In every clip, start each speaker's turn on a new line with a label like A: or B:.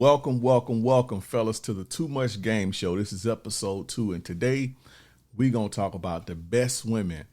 A: Welcome, fellas, to the Too Much Game Show. This is episode 2, and today we're going to talk about the best women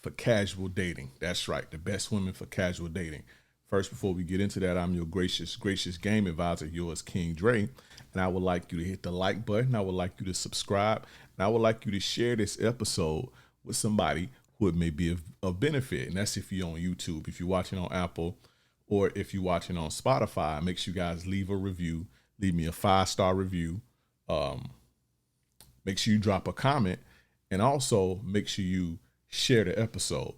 A: for casual dating. That's right, the best women for casual dating. First, before we get into that, I'm your gracious game advisor, yours, King Dre, and I would like you to hit the like button. I would like you to subscribe, and I would like you to share this episode with somebody who it may be of benefit, and that's if you're on YouTube. If you're watching on Apple, or if you're watching on Spotify, make sure you guys leave a review. Leave me a 5-star review. Make sure you drop a comment, and also make sure you share the episode.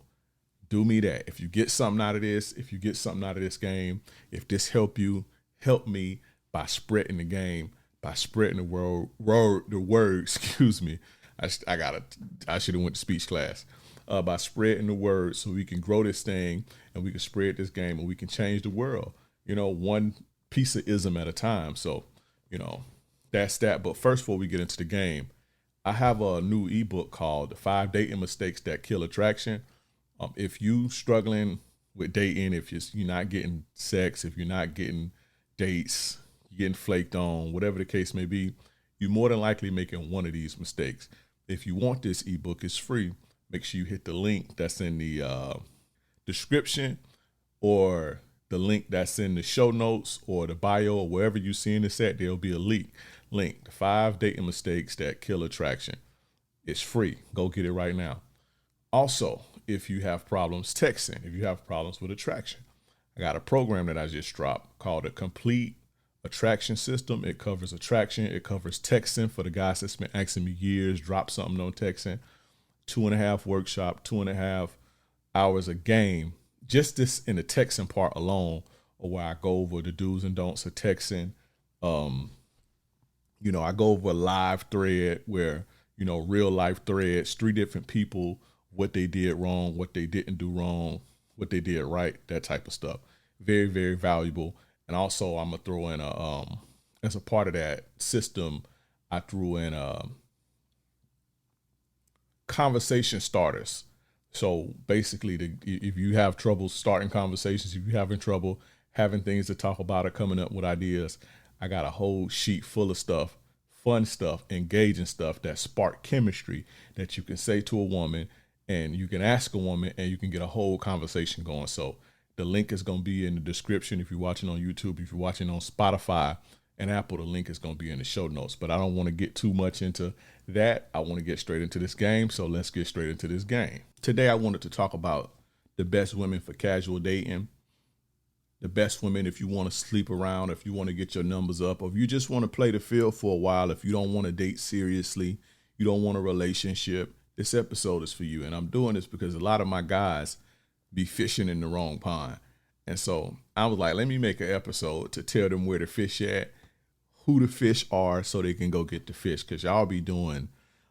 A: Do me that. If you get something out of this, game, if this help you, help me by spreading the game, by spreading the word. Excuse me. I should have went to speech class. By spreading the word, so we can grow this thing and we can spread this game and we can change the world. One piece of ism at a time. So, that's that. But first, before we get into the game, I have a new ebook called The 5 Dating Mistakes That Kill Attraction. If you struggling with dating, if you're not getting sex, if you're not getting dates, you're getting flaked on, whatever the case may be, you're more than likely making one of these mistakes. If you want this ebook, it's free. Make sure you hit the link that's in the description, or the link that's in the show notes, or the bio, or wherever you're seeing this at. There'll be a link. The 5 Dating Mistakes That Kill Attraction. It's free. Go get it right now. Also, if you have problems texting, if you have problems with attraction, I got a program that I just dropped called a Complete Attraction System. It covers attraction. It covers texting for the guys that's been asking me years, drop something on texting. 2.5 workshop, 2.5 hours a game. Just this in the texting part alone, or where I go over the do's and don'ts of texting. I go over a live thread where, real life threads, 3 different people, what they did wrong, what they didn't do wrong, what they did right, that type of stuff. Very, very valuable. And also I'm going to throw in as a part of that system, I threw in conversation starters. So basically, if you have trouble starting conversations, if you're having trouble having things to talk about or coming up with ideas, I got a whole sheet full of stuff, fun stuff, engaging stuff that spark chemistry that you can say to a woman, and you can ask a woman, and you can get a whole conversation going. So the link is going to be in the description. If you're watching on YouTube, if you're watching on Spotify and Apple, the link is going to be in the show notes. But I don't want to get too much into that. I want to get straight into this game. So let's get straight into this game. Today, I wanted to talk about the best women for casual dating. The best women if you want to sleep around, if you want to get your numbers up, or if you just want to play the field for a while, if you don't want to date seriously, you don't want a relationship, this episode is for you. And I'm doing this because a lot of my guys be fishing in the wrong pond. And so I was like, let me make an episode to tell them where the fish at, who the fish are, so they can go get the fish. Because y'all be doing,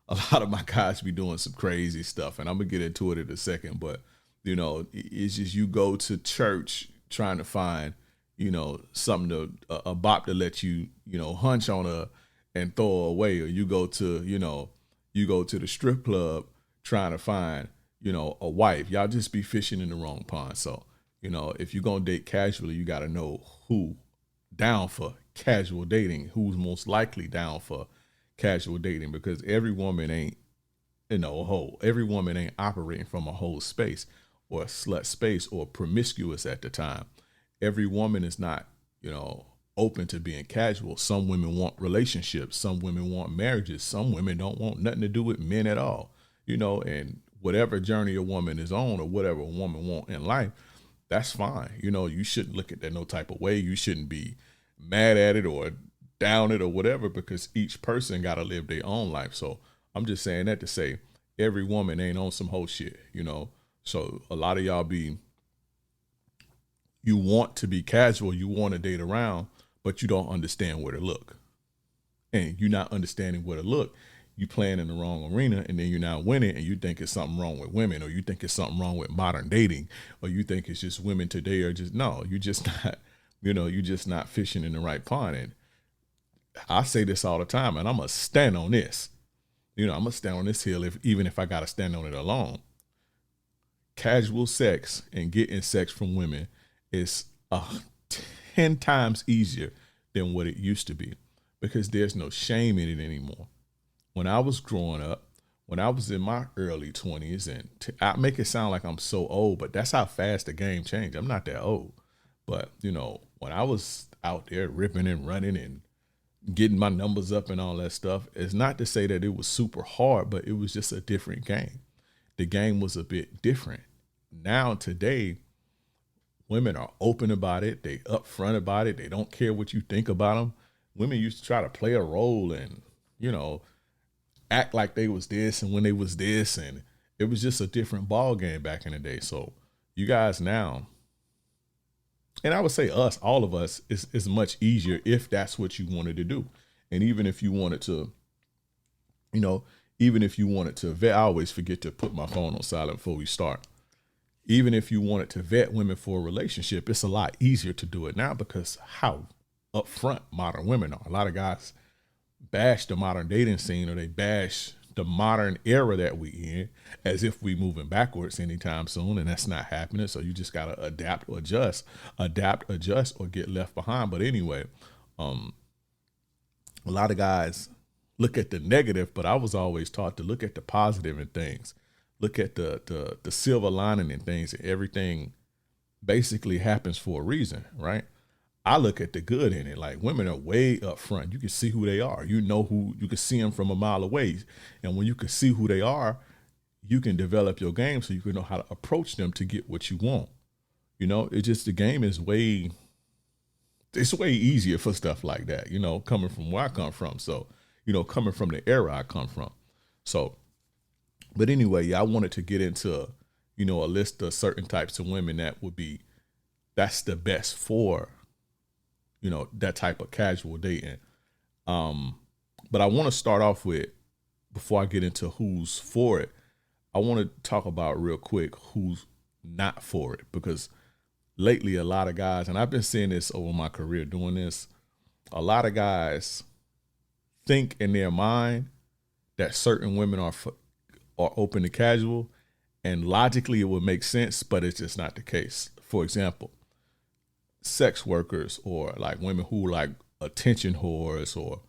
A: a lot of my guys be doing some crazy stuff. And I'm going to get into it in a second. But, it's just you go to church trying to find, something a bop to let you, hunch on and throw away. Or you go to the strip club trying to find, a wife. Y'all just be fishing in the wrong pond. So, if you're going to date casually, you got to know who down for casual dating, who's most likely down for casual dating, because every woman ain't, a whole. Every woman ain't operating from a whole space or a slut space or promiscuous at the time. Every woman is not, open to being casual. Some women want relationships. Some women want marriages. Some women don't want nothing to do with men at all, and whatever journey a woman is on, or whatever a woman want in life, that's fine. You shouldn't look at that no type of way. You shouldn't be mad at it or down it or whatever, because each person got to live their own life. So I'm just saying that to say every woman ain't on some whole shit, So a lot of y'all you want to be casual, you want to date around, but you don't understand where to look. And you're not understanding where to look. You playing in the wrong arena, and then you're not winning, and you think it's something wrong with women, or you think it's something wrong with modern dating, or you think it's just women today are just, no, you just not, you're just not fishing in the right pond. And I say this all the time, and I'm going to stand on this. I'm going to stand on this hill even if I got to stand on it alone. Casual sex and getting sex from women is 10 times easier than what it used to be, because there's no shame in it anymore. When I was growing up, when I was in my early 20s, and I make it sound like I'm so old, but that's how fast the game changed. I'm not that old. But, when I was out there ripping and running and getting my numbers up and all that stuff, it's not to say that it was super hard, but it was just a different game. The game was a bit different. Now, today, women are open about it. They upfront about it. They don't care what you think about them. Women used to try to play a role and, act like they was this and when they was this, and it was just a different ball game back in the day. So you guys now, and I would say us, all of us, is much easier if that's what you wanted to do. And even if you wanted to, vet, I always forget to put my phone on silent before we start. Even if you wanted to vet women for a relationship, it's a lot easier to do it now because how upfront modern women are. A lot of guys bash the modern dating scene, or they bash the modern era that we in as if we moving backwards anytime soon, and that's not happening. So you just gotta adapt, adjust, or get left behind. But anyway, a lot of guys look at the negative, but I was always taught to look at the positive in things. Look at the silver lining in things. Everything basically happens for a reason, right? I look at the good in it. Like, women are way up front. You can see who they are. You can see them from a mile away. And when you can see who they are, you can develop your game so you can know how to approach them to get what you want. It's just, the game is it's way easier for stuff like that, coming from where I come from. So, coming from the era I come from. So, but anyway, I wanted to get into, a list of certain types of women that's the best for, that type of casual dating. But I want to start off with, before I get into who's for it, I want to talk about real quick who's not for it, because lately a lot of guys, and I've been seeing this over my career doing this, a lot of guys think in their mind that certain women are open to casual, and logically it would make sense, but it's just not the case. For example, sex workers, or like women who like attention whores, or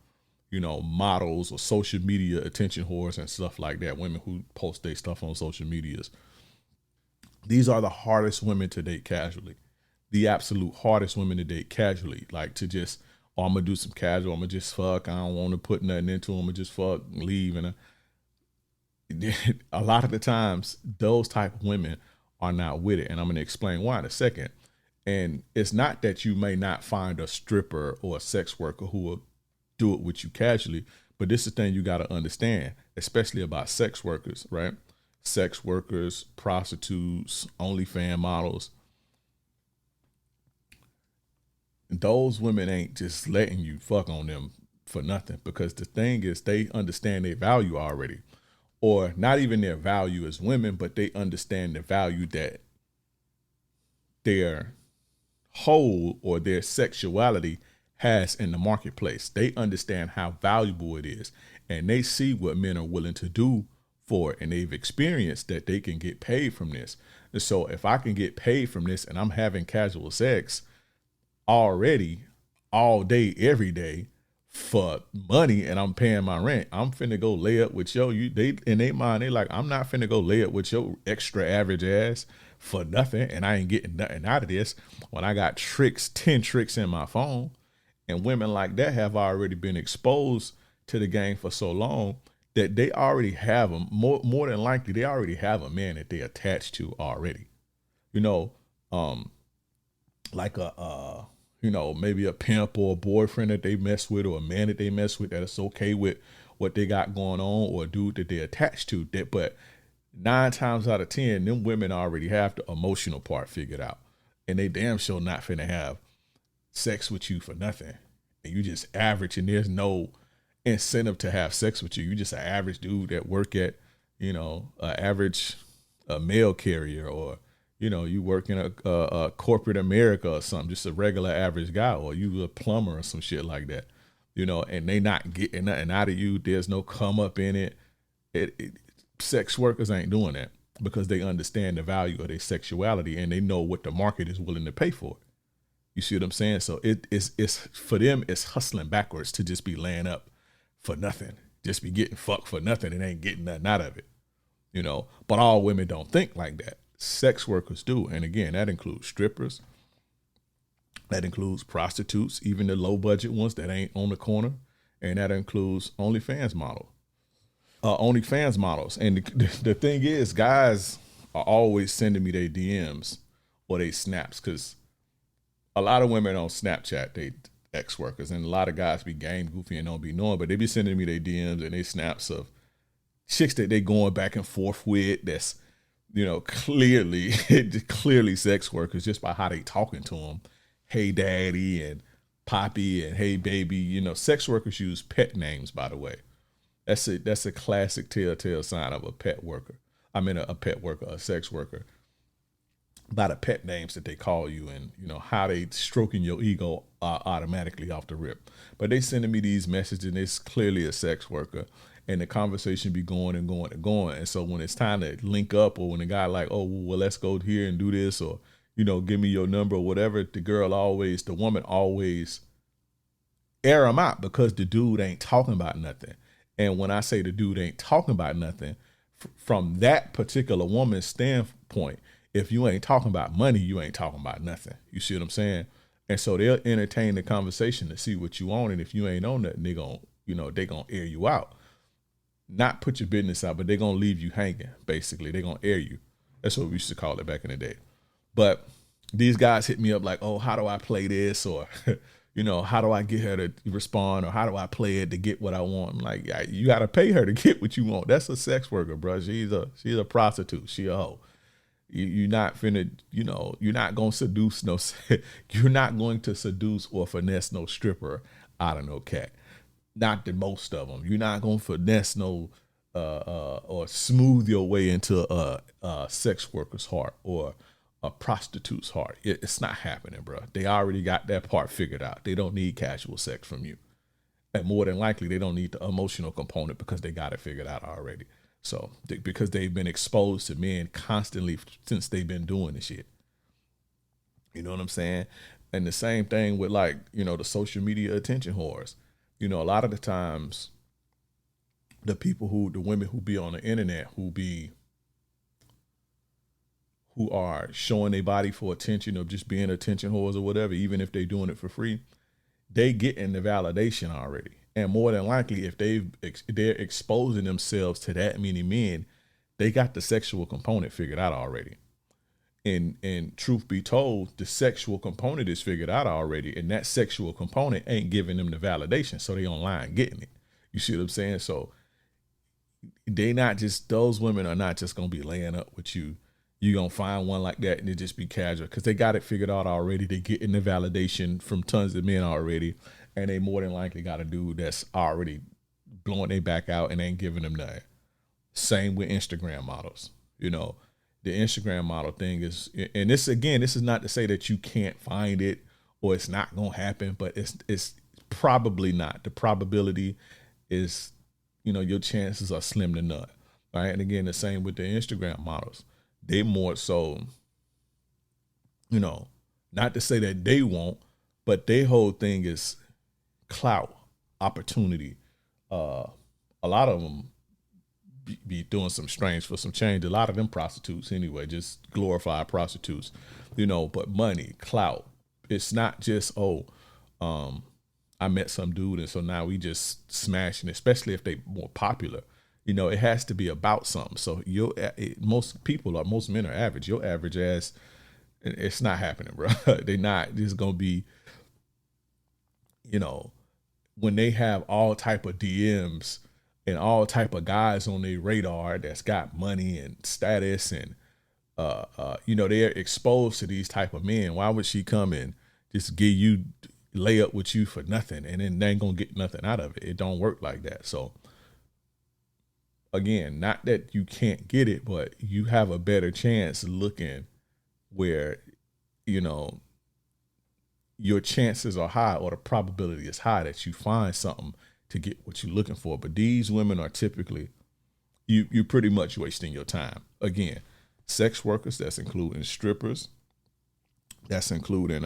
A: models, or social media attention whores and stuff like that. Women who post their stuff on social medias. These are the hardest women to date casually. The absolute hardest women to date casually. Like, to just, I'm gonna do some casual, I'm gonna just fuck, I don't want to put nothing into them, I'm gonna just fuck and leave. And a lot of the times those type of women are not with it, and I'm gonna explain why in a second. And it's not that you may not find a stripper or a sex worker who will do it with you casually, but this is the thing you got to understand, especially about sex workers, right? Sex workers, prostitutes, OnlyFans models. Those women ain't just letting you fuck on them for nothing, because the thing is, they understand their value already, or not even their value as women, but they understand the value that their whole, or their sexuality, has in the marketplace. They understand how valuable it is, and they see what men are willing to do for it, and they've experienced that they can get paid from this. And so if I can get paid from this, and I'm having casual sex already all day, every day, for money, and I'm paying my rent, I'm finna go lay up with they in their mind, they like, I'm not finna go lay up with your extra average ass for nothing, and I ain't getting nothing out of this when I got 10 tricks in my phone. And women like that have already been exposed to the game for so long that they already have them. More than likely, they already have a man that they attached to already. Like maybe a pimp or a boyfriend that they mess with, or a man that they mess with that is okay with what they got going on, or a dude that they're attached to. But 9 times out of 10, them women already have the emotional part figured out, and they damn sure not finna have sex with you for nothing. And you just average, and there's no incentive to have sex with you. You just an average dude that work at, average mail carrier, or you work in a corporate America or something, just a regular average guy, or you a plumber or some shit like that, and they not getting nothing out of you. There's no come up in it. Sex workers ain't doing that because they understand the value of their sexuality, and they know what the market is willing to pay for it. You see what I'm saying? So it's for them, it's hustling backwards to just be laying up for nothing, just be getting fucked for nothing and ain't getting nothing out of it, you know. But all women don't think like that. Sex workers do. And again, that includes strippers, that includes prostitutes, even the low budget ones that ain't on the corner, and that includes OnlyFans models. And the thing is, guys are always sending me their DMs or they snaps, because a lot of women on Snapchat, they ex workers, and a lot of guys be game goofy and don't be knowing, but they be sending me their DMs and they snaps of chicks that they going back and forth with. That's, you know, clearly sex workers just by how they talking to them. Hey daddy and poppy and hey baby. You know, sex workers use pet names, by the way. That's a classic telltale sign of a pet worker. I mean a pet worker, a sex worker, by the pet names that they call you, and you know how they stroking your ego automatically off the rip. But they sending me these messages, and it's clearly a sex worker, and the conversation be going and going and going. And so when it's time to link up, or when the guy like, oh well, let's go here and do this, or you know, give me your number or whatever, the woman always air them out, because the dude ain't talking about nothing. And when I say the dude ain't talking about nothing, from that particular woman's standpoint, if you ain't talking about money, you ain't talking about nothing. You see what I'm saying? And so they'll entertain the conversation to see what you on. And if you ain't on nothing, they gonna air you out. Not put your business out, but they're gonna leave you hanging, basically. They're gonna air you. That's what we used to call it back in the day. But these guys hit me up like, oh, how do I play this? Or, you know, how do I get her to respond? Or how do I play it to get what I want? I'm like, yeah, you got to pay her to get what you want. That's a sex worker, bro. She's a prostitute. She a hoe. You're not finna, you know, you're not going to seduce you're not going to seduce or finesse no stripper out of no cat. Not the most of them. You're not going to finesse or smooth your way into a sex worker's heart or a prostitute's heart. It's not happening, bro. They already got that part figured out. They don't need casual sex from you. And more than likely, they don't need the emotional component, because they got it figured out already. So, because they've been exposed to men constantly since they've been doing this shit. You know what I'm saying? And the same thing with, like, you know, the social media attention whores. You know, a lot of the times, the women who be on the internet, who are showing their body for attention, or just being attention whores or whatever, even if they're doing it for free, they getting the validation already. And more than likely, if they're exposing themselves to that many men, they got the sexual component figured out already. And truth be told, the sexual component is figured out already, and that sexual component ain't giving them the validation, so they online getting it. You see what I'm saying? So those women are not just gonna be laying up with you. You're going to find one like that and it just be casual, because they got it figured out already. They getting the validation from tons of men already. And they more than likely got a dude that's already blowing their back out and ain't giving them nothing. Same with Instagram models. You know, the Instagram model thing is, and this is not to say that you can't find it or it's not going to happen, but it's probably not. The probability is, you know, your chances are slim to none. Right. And again, the same with the Instagram models. They more so, you know, not to say that they won't, but their whole thing is clout, opportunity. A lot of them be doing some strange for some change. A lot of them prostitutes anyway, just glorified prostitutes, you know, but money, clout. It's not just, I met some dude and so now we just smashing, especially if they more popular. You know, it has to be about something. So most men are average. Your average ass, it's not happening, bro. They're not. There's gonna be, you know, when they have all type of DMs and all type of guys on their radar that's got money and status and you know, they're exposed to these type of men. Why would she come and just lay up with you for nothing and then they ain't gonna get nothing out of it? It don't work like that. So again, not that you can't get it, but you have a better chance looking where, you know, your chances are high, or the probability is high that you find something to get what you're looking for. But these women are typically, you're pretty much wasting your time. Again, sex workers, that's including strippers, that's including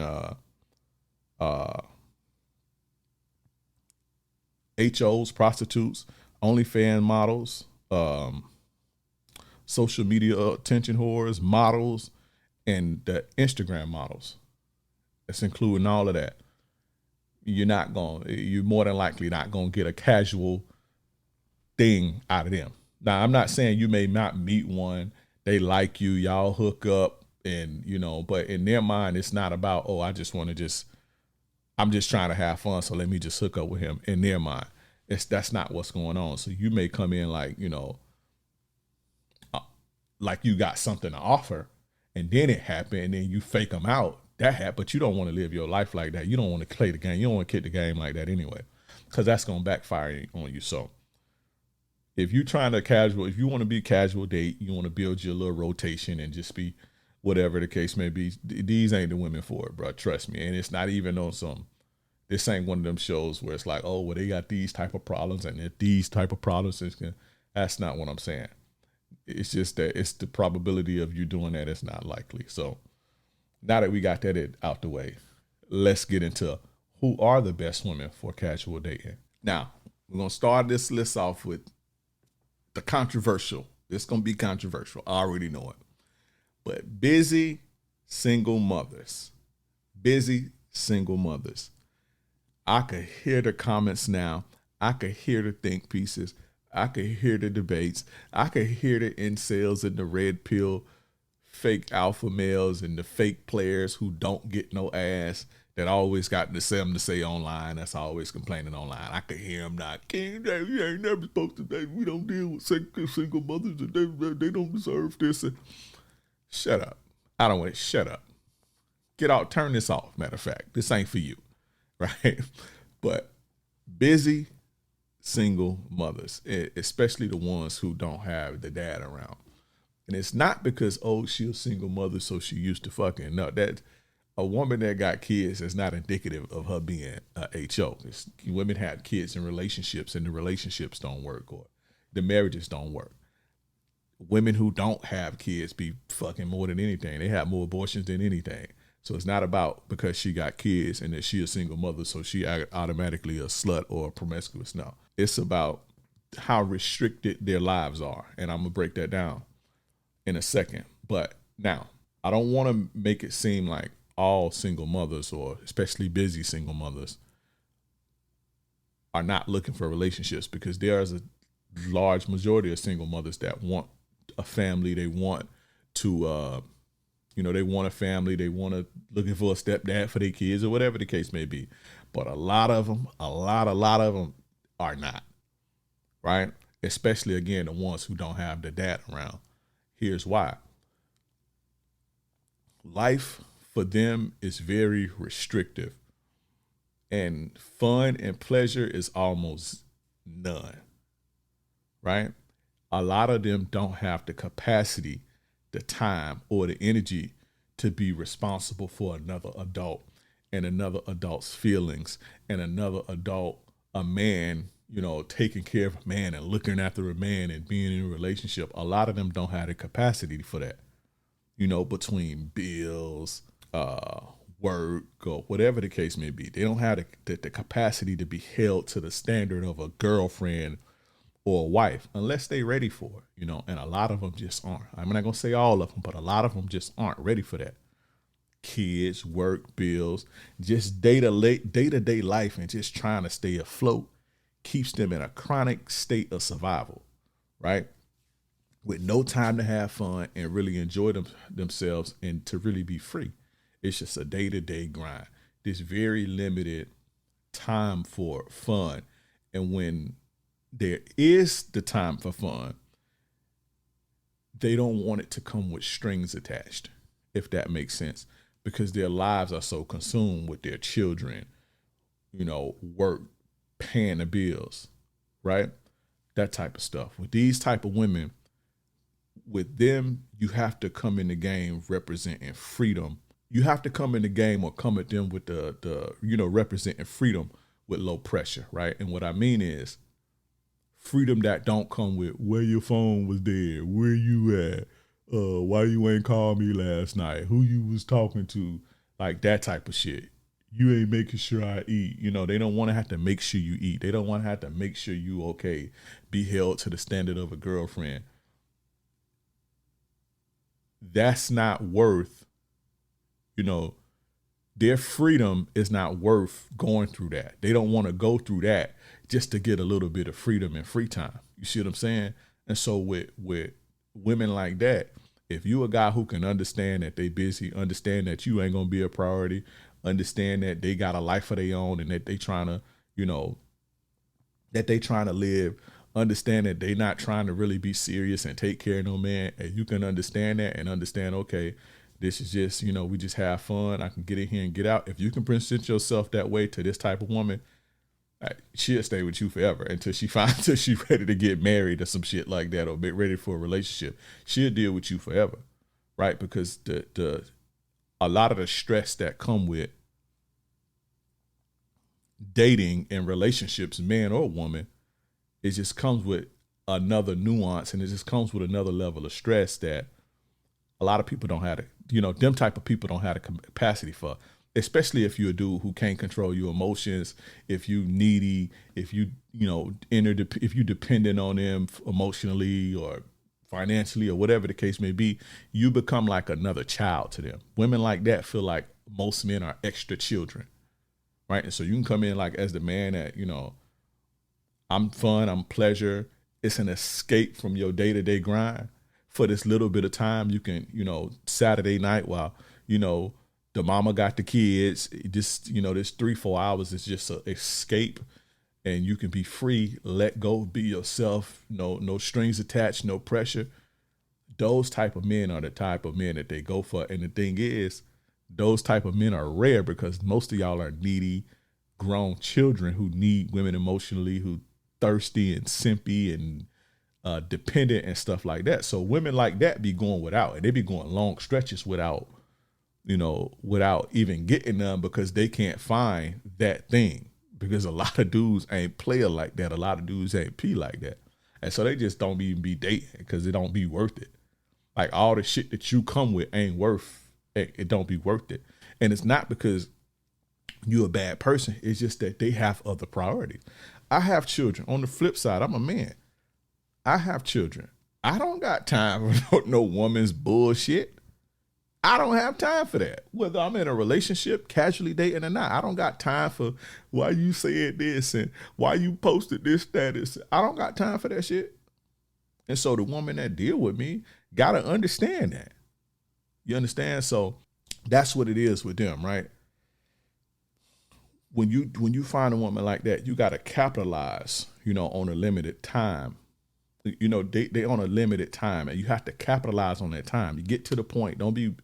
A: uh, HOs, prostitutes, OnlyFans models, social media attention whores, models, and the Instagram models. It's including all of that. You're more than likely not gonna get a casual thing out of them. Now, I'm not saying you may not meet one, they like you, y'all hook up, and but in their mind, it's not about, oh, I'm just trying to have fun, so let me just hook up with him. In their mind, that's not what's going on. So you may come in like, like you got something to offer, and then it happened, and then you fake them out. That happened, but you don't want to live your life like that. You don't want to play the game. You don't want to kick the game like that anyway, because that's going to backfire on you. So if you're trying to if you want to be casual date, you want to build your little rotation and just be whatever the case may be, these ain't the women for it, bro. Trust me. And it's not even on this ain't one of them shows where it's like, oh, well, they got these type of problems and these type of problems. That's not what I'm saying. It's just that it's the probability of you doing that is not likely. So now that we got that out the way, let's get into who are the best women for casual dating. Now, we're going to start this list off with the controversial. It's going to be controversial. I already know it. But busy single mothers. Busy single mothers. I could hear the comments now. I could hear the think pieces. I could hear the debates. I could hear the incels and the red pill fake alpha males and the fake players who don't get no ass that always got something to say online. That's always complaining online. I could hear them not. King, you ain't never supposed to. We don't deal with single mothers. And they don't deserve this. Shut up. I don't want to shut up. Get out. Turn this off. Matter of fact, this ain't for you. Right? But busy single mothers, especially the ones who don't have the dad around. And it's not because, oh, she's a single mother, so she used to fucking. No, that a woman that got kids is not indicative of her being a HO. Women had kids in relationships, and the relationships don't work, or the marriages don't work. Women who don't have kids be fucking more than anything. They have more abortions than anything. So it's not about because she got kids and that she a single mother, so she automatically a slut or a promiscuous. No, it's about how restricted their lives are. And I'm going to break that down in a second. But now, I don't want to make it seem like all single mothers, or especially busy single mothers, are not looking for relationships, because there is a large majority of single mothers that want a family. They want to, they want a family. They want to looking for a stepdad for their kids or whatever the case may be. But a lot of them are not, right? Especially, again, the ones who don't have the dad around. Here's why. Life for them is very restrictive, and fun and pleasure is almost none, right? A lot of them don't have the capacity, the time, or the energy to be responsible for another adult and another adult's feelings and another adult, a man, taking care of a man and looking after a man and being in a relationship. A lot of them don't have the capacity for that, between bills, work, or whatever the case may be. They don't have the capacity to be held to the standard of a girlfriend or a wife unless they're ready for it, and a lot of them just aren't. I'm not going to say all of them, but a lot of them just aren't ready for that. Kids, work, bills, just day-to-day life and just trying to stay afloat keeps them in a chronic state of survival, right? With no time to have fun and really enjoy themselves and to really be free. It's just a day-to-day grind. This very limited time for fun. And when there is the time for fun, they don't want it to come with strings attached, if that makes sense, because their lives are so consumed with their children, work, paying the bills, right? That type of stuff. With these type of women, with them, you have to come in the game representing freedom. You have to come in the game or come at them with the representing freedom with low pressure, right? And what I mean is freedom that don't come with where your phone was dead, where you at, why you ain't called me last night, who you was talking to, like that type of shit. you ain't making sure I eat. You know, they don't want to have to make sure you eat. They don't want to have to make sure you okay, be held to the standard of a girlfriend. That's not worth, you know, their freedom is not worth going through that. They don't want to go through that just to get a little bit of freedom and free time. You see what I'm saying? And so with women like that, if you a guy who can understand that they busy, understand that you ain't gonna be a priority, understand that they got a life of their own and that they trying to, you know, that they trying to live, understand that they not trying to really be serious and take care of no man, and you can understand that and understand, okay, this is just, you know, we just have fun. I can get in here and get out. If you can present yourself that way to this type of woman, she'll stay with you forever until she finds until she's ready to get married or some shit like that, or be ready for a relationship. She'll deal with you forever, right? Because the a lot of the stress that come with dating and relationships, man or woman, it just comes with another nuance, and it just comes with another level of stress that a lot of people don't have, you know, them type of people don't have the capacity for, especially if you're a dude who can't control your emotions, if you needy, if you know, if you dependent on them emotionally or financially or whatever the case may be, you become like another child to them. Women like that feel like most men are extra children, right? And so you can come in like as the man that, you know, I'm fun, I'm pleasure. It's an escape from your day-to-day grind. For this little bit of time, you can, you know, Saturday night while, you know, the mama got the kids, just, you know, this 3-4 hours is just an escape, and you can be free, let go, be yourself, no strings attached, no pressure. Those type of men are the type of men that they go for. And the thing is, those type of men are rare because most of y'all are needy, grown children who need women emotionally, who thirsty and simpy and dependent and stuff like that. So women like that be going without, and they be going long stretches without, you know, without even getting them because they can't find that thing. Because a lot of dudes ain't player like that. A lot of dudes ain't P like that. And so they just don't even be dating because it don't be worth it. Like all the shit that you come with ain't worth it. It don't be worth it. And it's not because you're a bad person. It's just that they have other priorities. I have children. On the flip side, I'm a man. I have children. I don't got time for no woman's bullshit. I don't have time for that. Whether I'm in a relationship, casually dating or not, I don't got time for why you said this and why you posted this status. I don't got time for that shit. And so the woman that deal with me gotta understand that. You understand? So that's what it is with them, right? When you find a woman like that, you gotta capitalize, you know, on a limited time. You know, they on a limited time, and you have to capitalize on that time. You get to the point. Don't be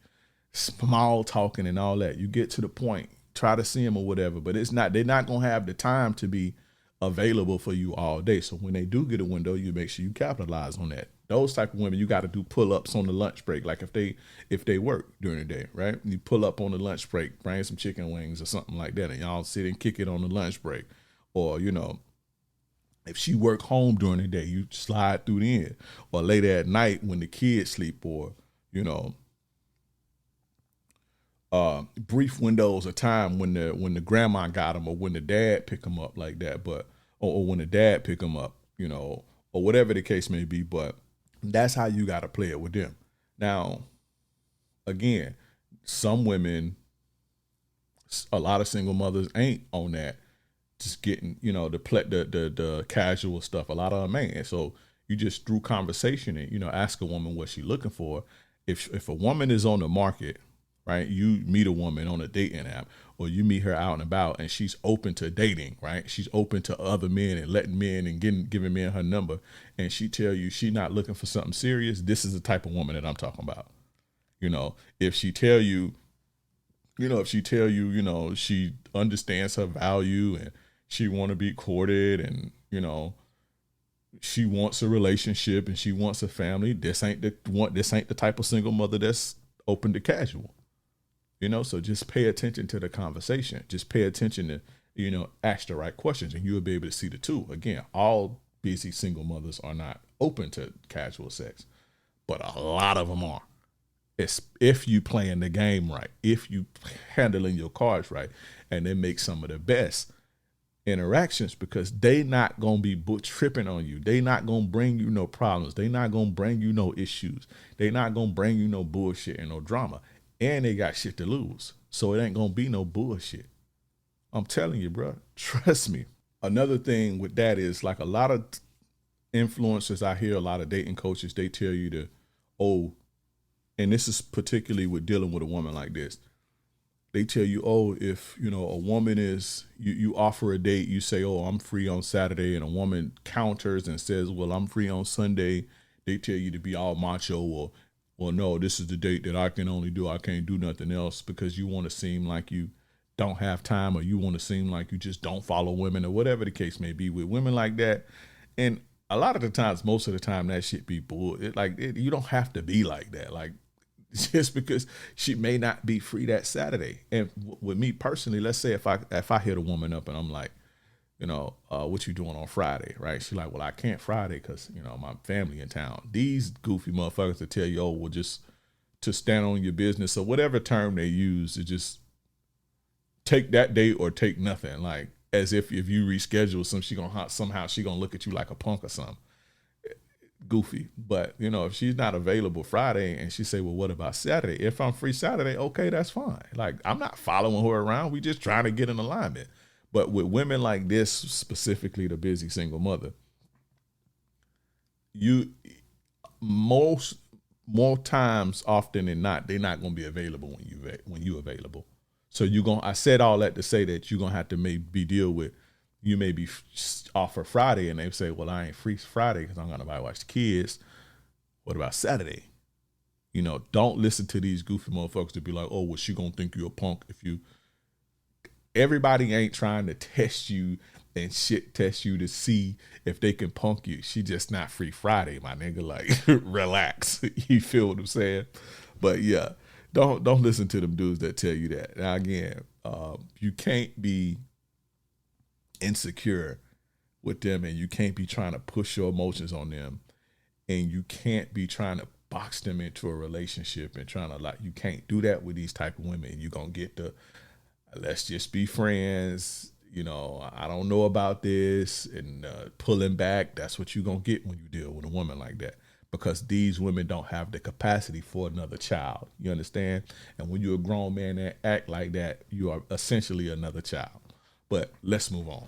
A: small talking and all that. You get to the point. Try to see them or whatever, but it's not. They're not gonna have the time to be available for you all day. So when they do get a window, you make sure you capitalize on that. Those type of women, you got to do pull-ups on the lunch break. Like if they work during the day, right? You pull up on the lunch break, bring some chicken wings or something like that, and y'all sit and kick it on the lunch break, or you know. If she work home during the day, you slide through the end. Or later at night when the kids sleep, or, you know, brief windows of time when the grandma got them, or when the dad pick them up like that, but or when the dad pick them up, you know, or whatever the case may be. But that's how you got to play it with them. Now, again, some women, a lot of single mothers ain't on that. Just getting, you know, the casual stuff. A lot of them ain't. So you just through conversation and, you know, ask a woman what she's looking for. If a woman is on the market, right, you meet a woman on a dating app, or you meet her out and about, and she's open to dating, right? She's open to other men and letting men and giving men her number, and she tell you she not looking for something serious. This is the type of woman that I'm talking about. You know, if she tell you, you know, she understands her value and she want to be courted, and you know, she wants a relationship and she wants a family. This ain't the type of single mother that's open to casual. You know, so just pay attention to the conversation. Just pay attention to, you know, ask the right questions, and you'll be able to see the two. Again, all busy single mothers are not open to casual sex, but a lot of them are. It's if you playing the game right, if you handling your cards right, and they make some of the best interactions because they not gonna be tripping on you. They not gonna bring you no problems. They not gonna bring you no issues. They not gonna bring you no bullshit and no drama. And they got shit to lose, so it ain't gonna be no bullshit. I'm telling you, bro. Trust me. Another thing with that is like a lot of influencers I hear, a lot of dating coaches, they tell you to, oh, and this is particularly with dealing with a woman like this. They tell you, oh, if a woman is you offer a date, you say, oh, I'm free on Saturday, and a woman counters and says, well, I'm free on Sunday. They tell you to be all macho or, well, no, this is the date that I can only do. I can't do nothing else because you want to seem like you don't have time, or you want to seem like you just don't follow women, or whatever the case may be with women like that. And a lot of the times, most of the time, that shit be bull. You don't have to be like that. Like, just because she may not be free that Saturday. And with me personally, let's say if I hit a woman up and I'm like, what you doing on Friday, right? She's like, well, I can't Friday because, my family in town. These goofy motherfuckers will tell you, oh, well, just to stand on your business, or whatever term they use, to just take that date or take nothing. Like, as if you reschedule somehow she gonna look at you like a punk or something. Goofy. But if she's not available Friday and she say, well, what about Saturday? If I'm free Saturday, okay, that's fine. Like, I'm not following her around. We just trying to get in alignment. But with women like this, specifically the busy single mother, you more times often than not, they're not gonna be available when you available. So I said all that to say that you're gonna have to maybe deal with, you may be off for Friday and they say, well, I ain't free Friday because I'm going to watch the kids. What about Saturday? Don't listen to these goofy motherfuckers to be like, oh, well, she going to think you a punk if you. Everybody ain't trying to test you and shit test you to see if they can punk you. She just not free Friday, my nigga. Like, relax. You feel what I'm saying? But yeah, don't listen to them dudes that tell you that. Now, again, you can't be insecure with them, and you can't be trying to push your emotions on them, and you can't be trying to box them into a relationship and trying to, you can't do that with these type of women. You're gonna get the let's just be friends, I don't know about this, and pulling back. That's what you're gonna get when you deal with a woman like that, because these women don't have the capacity for another child. You understand? And when you're a grown man that act like that, you are essentially another child. But let's move on.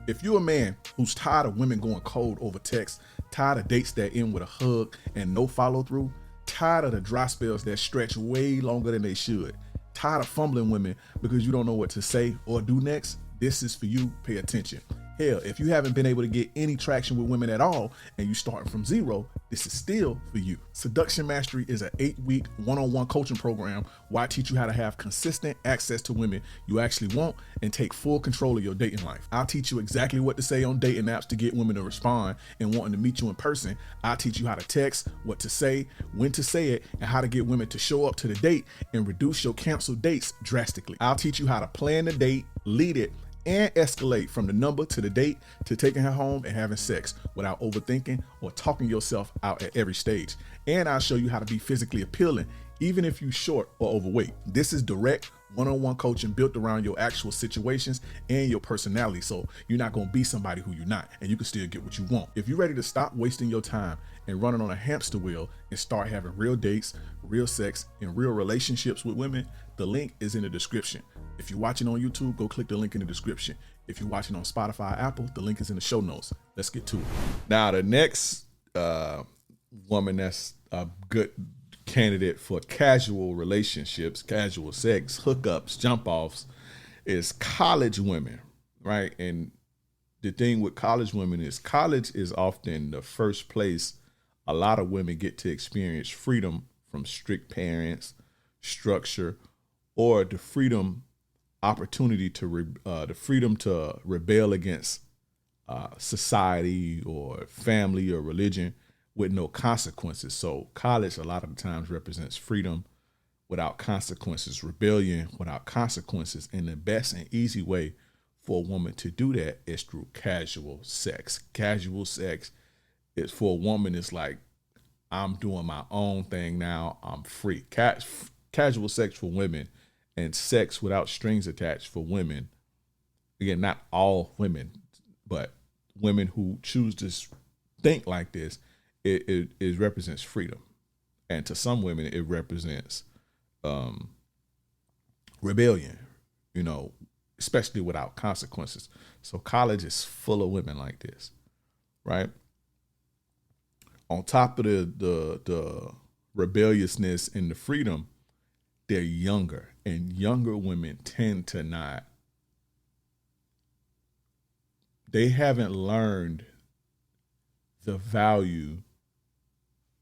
A: If you're a man who's tired of women going cold over text, tired of dates that end with a hug and no follow through, tired of the dry spells that stretch way longer than they should, tired of fumbling women because you don't know what to say or do next, this is for you. Pay attention. Hell, if you haven't been able to get any traction with women at all and you starting from zero, this is still for you. Seduction Mastery is an 8-week one-on-one coaching program where I teach you how to have consistent access to women you actually want and take full control of your dating life. I'll teach you exactly what to say on dating apps to get women to respond and wanting to meet you in person. I'll teach you how to text, what to say, when to say it, and how to get women to show up to the date and reduce your canceled dates drastically. I'll teach you how to plan the date, lead it, and escalate from the number to the date to taking her home and having sex without overthinking or talking yourself out at every stage. And I'll show you how to be physically appealing, even if you're short or overweight. This is direct one-on-one coaching built around your actual situations and your personality. So you're not going to be somebody who you're not, and you can still get what you want. If you're ready to stop wasting your time and running on a hamster wheel and start having real dates, real sex, and real relationships with women, the link is in the description. If you're watching on YouTube, go click the link in the description. If you're watching on Spotify, Apple, the link is in the show notes. Let's get to it. Now, the next woman that's a good candidate for casual relationships, casual sex, hookups, jump offs is college women, right? And the thing with college women is college is often the first place a lot of women get to experience freedom from strict parents, structure, or the opportunity to the freedom to rebel against society or family or religion with no consequences. So college a lot of the times represents freedom without consequences, rebellion without consequences. And the best and easy way for a woman to do that is through casual sex. Casual sex is for a woman, it's like I'm doing my own thing now. I'm free. Casual sex for women and sex without strings attached for women. Again, not all women, but women who choose to think like this, it represents freedom. And to some women, it represents um, rebellion, you know, especially without consequences. So college is full of women like this, right? On top of the rebelliousness and the freedom, they're younger, and younger women tend to not. They haven't learned the value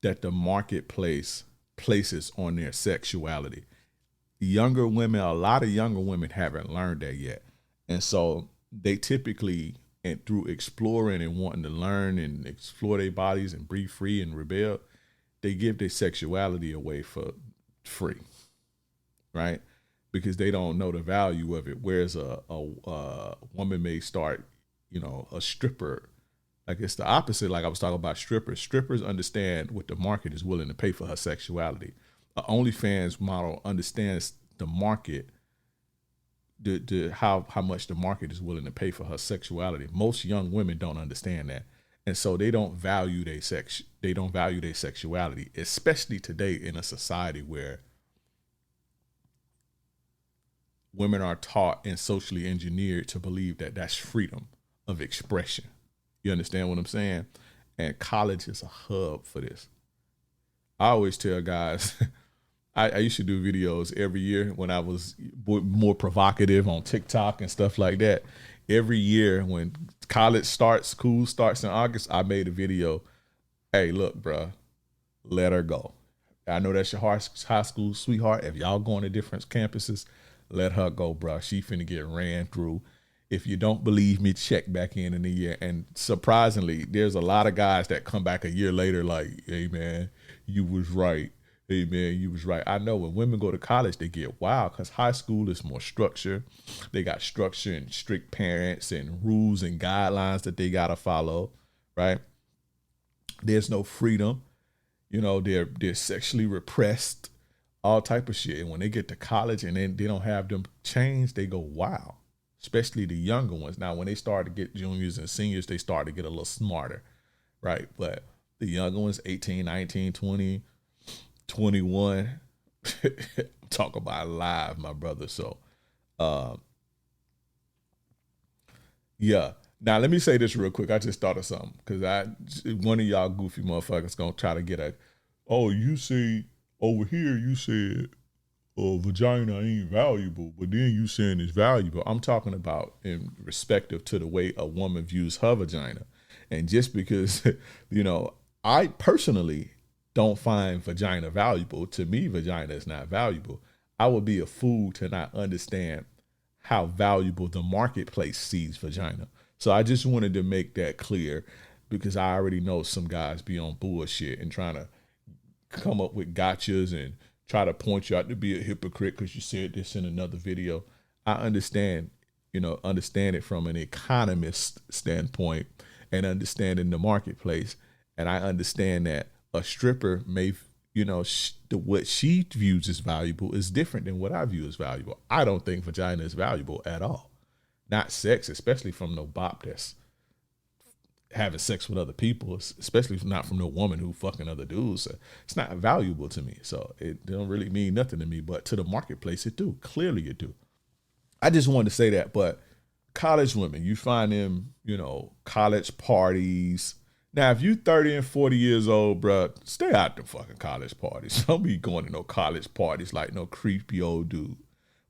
A: that the marketplace places on their sexuality. Younger women, a lot of younger women haven't learned that yet. And so they typically, and through exploring and wanting to learn and explore their bodies and breathe free and rebel, they give their sexuality away for free, right? Because they don't know the value of it. Whereas a woman may start, a stripper. Like it's the opposite. Like I was talking about strippers. Strippers understand what the market is willing to pay for her sexuality. A OnlyFans model understands the market, how much the market is willing to pay for her sexuality. Most young women don't understand that, and so they don't value their sex. They don't value their sexuality, especially today in a society where women are taught and socially engineered to believe that that's freedom of expression. You understand what I'm saying? And college is a hub for this. I always tell guys, I used to do videos every year when I was more provocative on TikTok and stuff like that. Every year when college starts, school starts in August, I made a video. Hey, look, bruh, let her go. I know that's your high school sweetheart. If y'all going to different campuses, let her go, bruh. She finna get ran through. If you don't believe me, check back in a year. And surprisingly, there's a lot of guys that come back a year later like, hey, man, you was right. Hey, man, you was right. I know when women go to college, they get wild because high school is more structure. They got structure and strict parents and rules and guidelines that they got to follow, right? There's no freedom. They're sexually repressed, all type of shit. And when they get to college and then they don't have them changed, they go, wow. Especially the younger ones. Now, when they start to get juniors and seniors, they start to get a little smarter, right? But the younger ones, 18, 19, 20, 21, talk about live, my brother. So, yeah. Now, let me say this real quick. I just thought of something because one of y'all goofy motherfuckers gonna try to get you say over here, you said vagina ain't valuable, but then you saying it's valuable. I'm talking about in respective to the way a woman views her vagina. And just because, I personally don't find vagina valuable, to me, vagina is not valuable. I would be a fool to not understand how valuable the marketplace sees vagina. So I just wanted to make that clear because I already know some guys be on bullshit and trying to come up with gotchas and try to point you out to be a hypocrite because you said this in another video. I understand it from an economist standpoint and understanding the marketplace. And I understand that a stripper may, what she views as valuable is different than what I view as valuable. I don't think vagina is valuable at all. Not sex, especially from no bop that's having sex with other people, especially not from no woman who fucking other dudes. So it's not valuable to me. So it don't really mean nothing to me, but to the marketplace, it do. Clearly it do. I just wanted to say that, but college women, you find them, college parties. Now, if you 30 and 40 years old, bruh, stay out the fucking college parties. Don't be going to no college parties like no creepy old dude.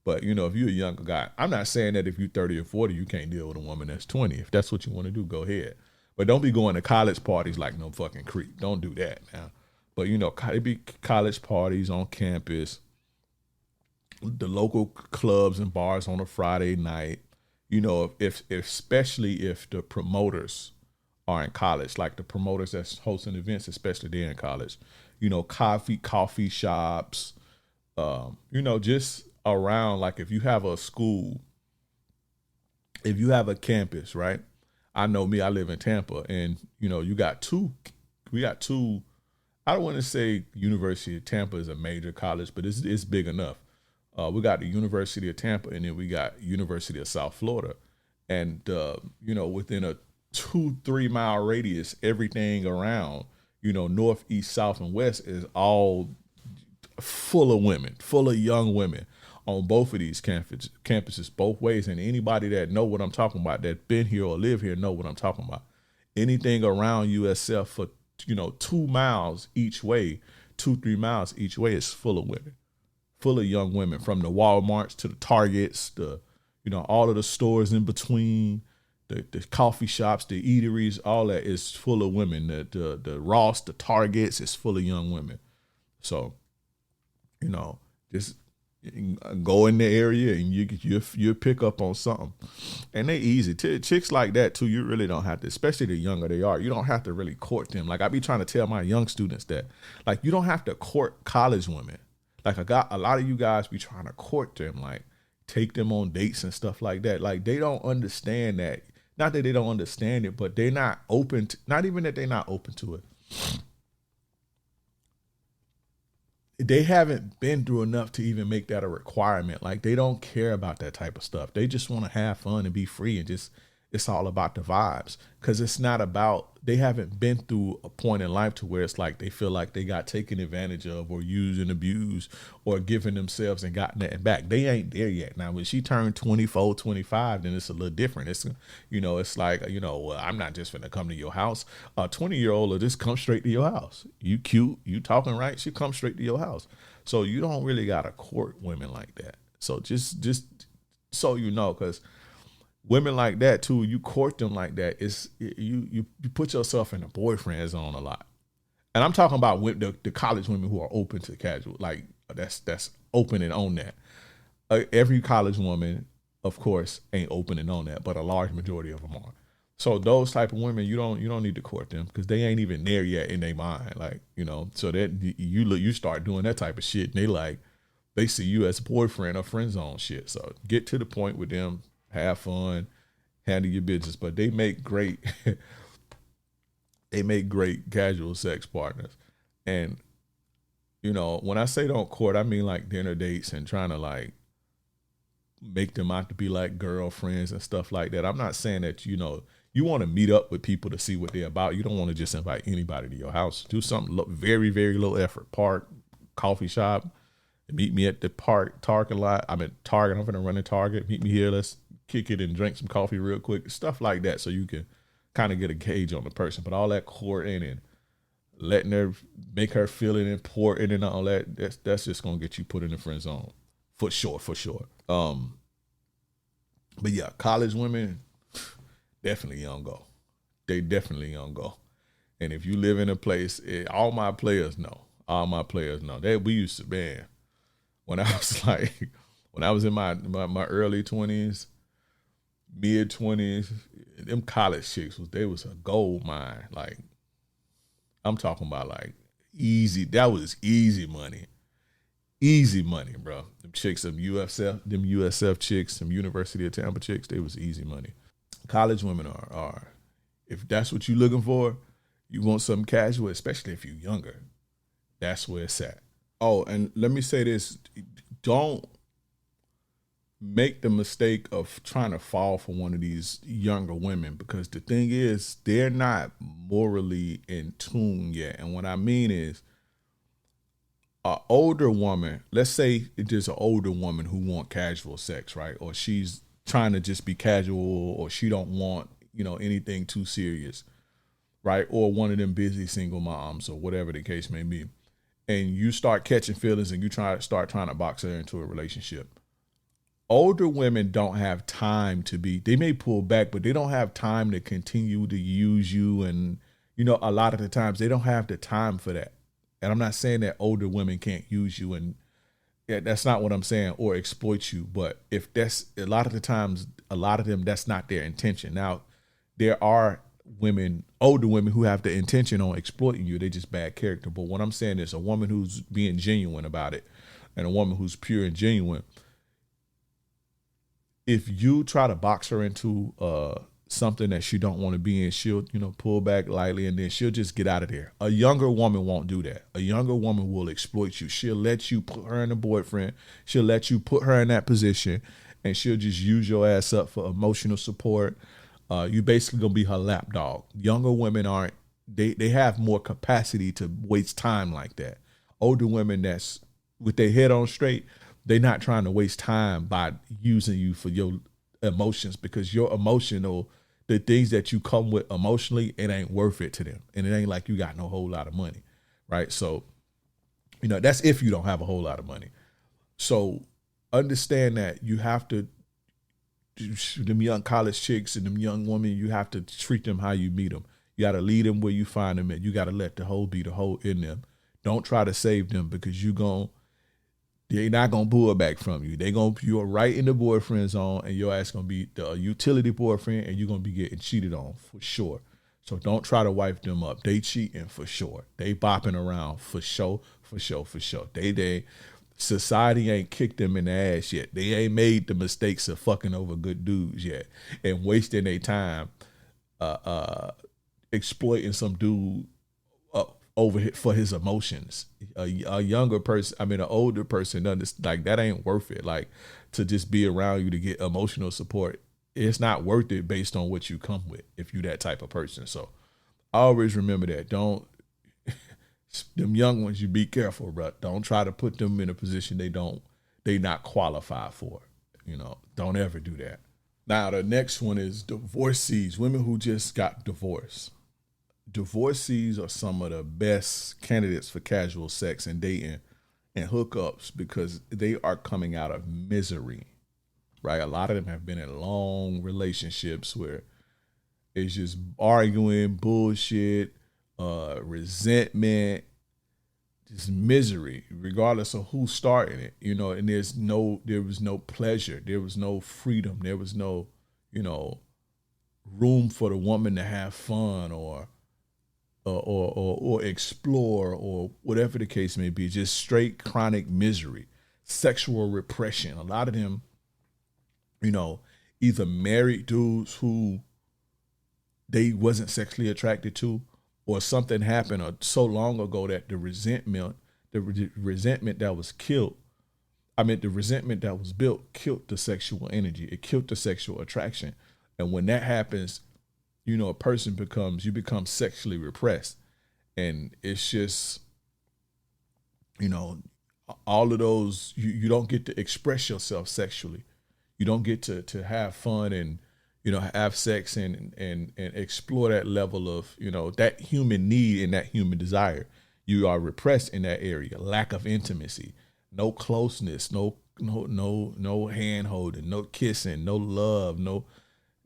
A: But, if you're a younger guy, I'm not saying that if you're 30 or 40, you can't deal with a woman that's 20. If that's what you want to do, go ahead. But don't be going to college parties like no fucking creep. Don't do that now. But, it be college parties on campus, the local clubs and bars on a Friday night. If especially if the promoters are in college, like the promoters that's hosting events, especially they're in college, coffee shops, just around, like if you have a school, if you have a campus, right? I know me, I live in Tampa, and we got two I don't want to say University of Tampa is a major college, but it's big enough. We got the University of Tampa, and then we got University of South Florida, and within a 2-3 mile radius, everything around north, east, south, and west is all full of women, full of young women on both of these campuses, both ways. And anybody that know what I'm talking about, that been here or live here, know what I'm talking about. Anything around USF for 2 miles each way, 2-3 miles each way is full of women, full of young women, from the Walmarts to the Targets, all of the stores in between, the coffee shops, the eateries, all that is full of women. The Ross, the Targets is full of young women. So, just go in the area and you pick up on something. And they easy. Chicks like that too, you really don't have to, especially the younger they are, you don't have to really court them. Like I be trying to tell my young students that, like, you don't have to court college women. Like a lot of you guys be trying to court them, like take them on dates and stuff like that. Like they don't understand that. Not that they don't understand it, but they're not open to, not even that they're not open to it. They haven't been through enough to even make that a requirement. Like they don't care about that type of stuff. They just want to have fun and be free and just, it's all about the vibes. Cause it's not about, they haven't been through a point in life to where it's like they feel like they got taken advantage of or used and abused or given themselves and gotten that back. They ain't there yet. Now, when she turned 24, 25, then it's a little different. It's, it's like, well, I'm not just finna come to your house. A 20-year-old will just come straight to your house. You cute, you talking right, she comes straight to your house. So you don't really got to court women like that. So just so cause women like that too, you court them like that, you put yourself in a boyfriend zone a lot. And I'm talking about the college women who are open to casual, like that's open and on that. Every college woman, of course, ain't open and on that, but a large majority of them are. So those type of women, you don't need to court them because they ain't even there yet in their mind, like So that you start doing that type of shit, and they see you as a boyfriend or friend zone shit. So get to the point with them. Have fun, handle your business, but they make great casual sex partners. And when I say don't court, I mean like dinner dates and trying to like make them out to be like girlfriends and stuff like that. I'm not saying that you want to meet up with people to see what they're about. You don't want to just invite anybody to your house. Do something very, very low effort. Park, coffee shop, meet me at the Target lot. I'm at Target. I'm gonna run to Target. Meet me here. Let's kick it and drink some coffee real quick, stuff like that, so you can kind of get a gauge on the person. But all that courting and letting her make her feel it important and all that, that's just gonna get you put in the friend zone for sure. But yeah, college women definitely young go. They definitely young go. And if you live in a place, all my players know. We used to, man, when I was in my early 20s, mid 20s, them college chicks was a gold mine. Like I'm talking about like easy. That was easy money, bro. Them chicks, them USF chicks, some University of Tampa chicks, they was easy money. College women are if that's what you're looking for, you want something casual, especially if you're younger. That's where it's at. Oh, and let me say this: don't make the mistake of trying to fall for one of these younger women, because the thing is, they're not morally in tune yet. And what I mean is, an older woman, let's say there's an older woman who want casual sex, right? Or she's trying to just be casual, or she don't want, anything too serious, right? Or one of them busy single moms or whatever the case may be. And you start catching feelings and you start trying to box her into a relationship. Older women don't have time they may pull back, but they don't have time to continue to use you. And, a lot of the times they don't have the time for that. And I'm not saying that older women can't use you, and that's not what I'm saying, or exploit you. But if that's a lot of the times, a lot of them, that's not their intention. Now, there are older women who have the intention on exploiting you. They just bad character. But what I'm saying is a woman who's being genuine about it, and a woman who's pure and genuine, if you try to box her into something that she don't want to be in, she'll, pull back lightly and then she'll just get out of there. A younger woman won't do that. A younger woman will exploit you. She'll let you put her in a boyfriend. She'll let you put her in that position and she'll just use your ass up for emotional support. You basically gonna be her lap dog. Younger women aren't, they have more capacity to waste time like that. Older women that's with their head on straight, they're not trying to waste time by using you for your emotions, because your emotional, the things that you come with emotionally, it ain't worth it to them. And it ain't like you got no whole lot of money, right? So, that's if you don't have a whole lot of money. So understand that you have to, them young college chicks and them young women, you have to treat them how you meet them. You got to lead them where you find them, and you got to let the hole be the hole in them. Don't try to save them, because they're not gonna pull it back from you. You're right in the boyfriend zone, and your ass gonna be the utility boyfriend, and you're gonna be getting cheated on for sure. So don't try to wipe them up. They cheating for sure. They bopping around for sure, for sure, for sure. Society ain't kicked them in the ass yet. They ain't made the mistakes of fucking over good dudes yet and wasting their time exploiting some dude over for his emotions. A younger person, an older person, like that ain't worth it. Like, to just be around you to get emotional support, it's not worth it based on what you come with if you that type of person. So always remember that. Don't them young ones, you be careful, bro. Don't try to put them in a position they not qualified for. Don't ever do that. Now the next one is divorcees, women who just got divorced. Divorcees are some of the best candidates for casual sex and dating and hookups, because they are coming out of misery, right? A lot of them have been in long relationships where it's just arguing, bullshit, resentment, just misery, regardless of who's starting it, and there was no pleasure. There was no freedom. There was no, room for the woman to have fun or explore, or whatever the case may be. Just straight chronic misery, sexual repression. A lot of them, either married dudes who they wasn't sexually attracted to, or something happened or so long ago that the resentment that was the resentment that was built killed the sexual energy. It killed the sexual attraction. And when that happens, a person become sexually repressed. And it's just, all of those, you don't get to express yourself sexually. You don't get to have fun and, have sex and explore that level of, that human need and that human desire. You are repressed in that area. Lack of intimacy, no closeness, no hand holding, no kissing, no love, no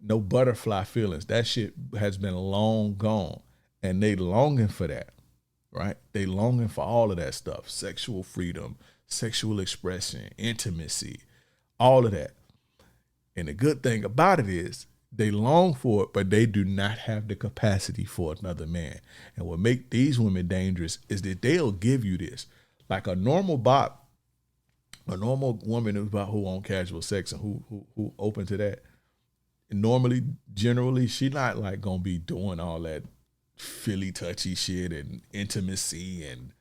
A: butterfly feelings. That shit has been long gone, and they longing for that, right? They longing for all of that stuff: sexual freedom, sexual expression, intimacy, all of that. And the good thing about it is they long for it, but they do not have the capacity for another man. And what make these women dangerous is that they'll give you this. Like a normal woman who on casual sex and who open to that, generally, she not like gonna be doing all that filly touchy shit and intimacy, and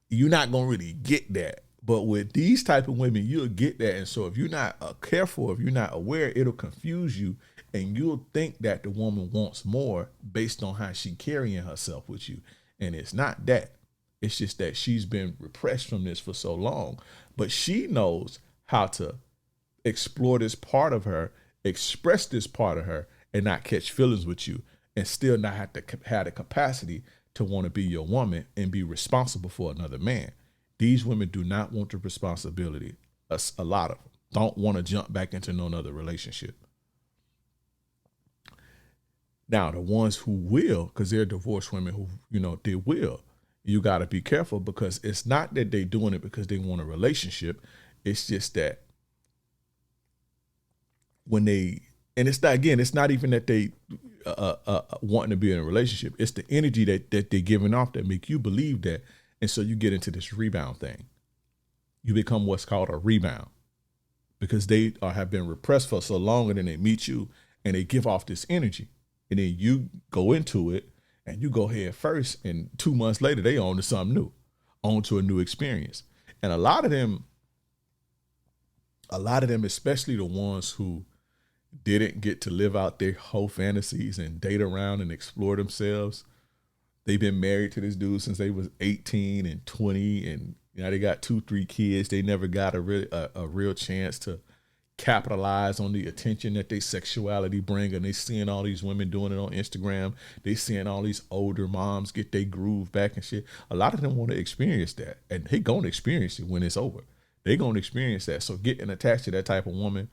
A: you're not gonna really get that. But with these type of women, you'll get that. And so if you're not careful, if you're not aware, it'll confuse you, and you'll think that the woman wants more based on how she carrying herself with you. And it's not that. It's just that she's been repressed from this for so long, but she knows how to explore this part of her, express this part of her, and not catch feelings with you, and still not have to have the capacity to want to be your woman and be responsible for another man. These women do not want the responsibility. A lot of them don't want to jump back into no other relationship. Now, the ones who will, because they're divorced women who, they will, you got to be careful, because it's not that they're doing it because they want a relationship. It's just that it's not even that they wanting to be in a relationship. It's the energy that they're giving off that make you believe that. And so you get into this rebound thing. You become what's called a rebound, because they have been repressed for so long, and then they meet you and they give off this energy, and then you go into it and you go head first, and 2 months later they on to something new, on to a new experience. And a lot of them, especially the ones who didn't get to live out their whole fantasies and date around and explore themselves, they've been married to this dude since they was 18 and 20, and they got 2-3 kids. They never got a real chance to capitalize on the attention that their sexuality bring, and they seeing all these women doing it on Instagram. They seeing all these older moms get their groove back and shit. A lot of them want to experience that, and they gonna experience it when it's over. They gonna experience that. So getting attached to that type of woman,